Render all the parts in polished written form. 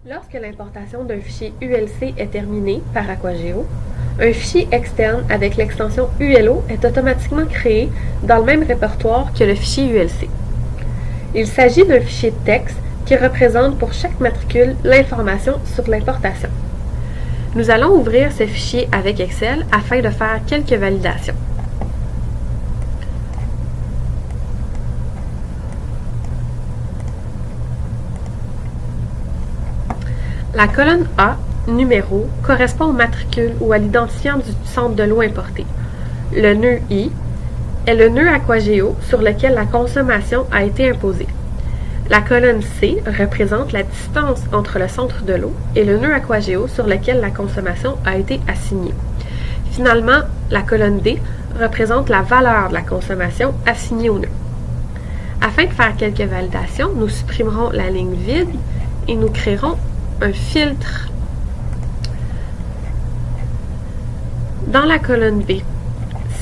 Lorsque l'importation d'un fichier ULC est terminée par Aquageo, un fichier externe avec l'extension ULO est automatiquement créé dans le même répertoire que le fichier ULC. Il s'agit d'un fichier de texte qui représente pour chaque matricule l'information sur l'importation. Nous allons ouvrir ce fichier avec Excel afin de faire quelques validations. La colonne A, numéro, correspond au matricule ou à l'identifiant du centre de l'eau importé. Le nœud I est le nœud Aquageo sur lequel la consommation a été imposée. La colonne C représente la distance entre le centre de l'eau et le nœud Aquageo sur lequel la consommation a été assignée. Finalement, la colonne D représente la valeur de la consommation assignée au nœud. Afin de faire quelques validations, nous supprimerons la ligne vide et nous créerons un filtre dans la colonne B.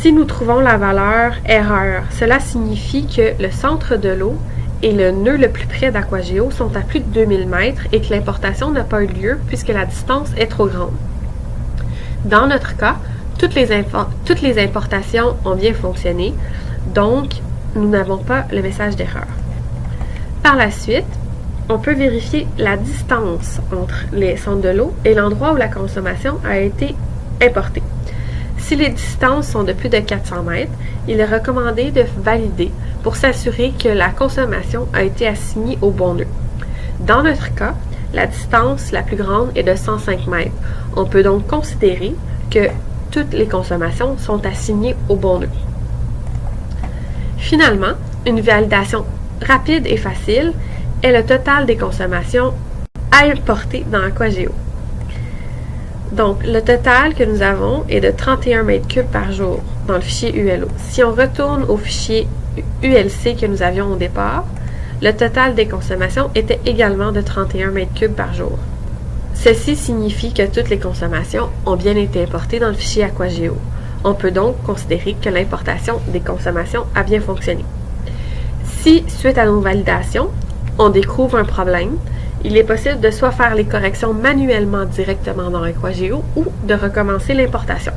Si nous trouvons la valeur erreur, cela signifie que le centre de l'eau et le nœud le plus près d'Aquageo sont à plus de 2000 mètres et que l'importation n'a pas eu lieu puisque la distance est trop grande. Dans notre cas, toutes les importations ont bien fonctionné, donc nous n'avons pas le message d'erreur. Par la suite, on peut vérifier la distance entre les centres de l'eau et l'endroit où la consommation a été importée. Si les distances sont de plus de 400 mètres, il est recommandé de valider pour s'assurer que la consommation a été assignée au bon nœud. Dans notre cas, la distance la plus grande est de 105 mètres. On peut donc considérer que toutes les consommations sont assignées au bon nœud. Finalement, une validation rapide et facile est le total des consommations importées dans Aquageo. Donc, le total que nous avons est de 31 mètres cubes par jour dans le fichier ULO. Si on retourne au fichier ULC que nous avions au départ, le total des consommations était également de 31 mètres cubes par jour. Ceci signifie que toutes les consommations ont bien été importées dans le fichier Aquageo. On peut donc considérer que l'importation des consommations a bien fonctionné. Si, suite à nos validations, on découvre un problème, il est possible de soit faire les corrections manuellement directement dans Aquageo ou de recommencer l'importation.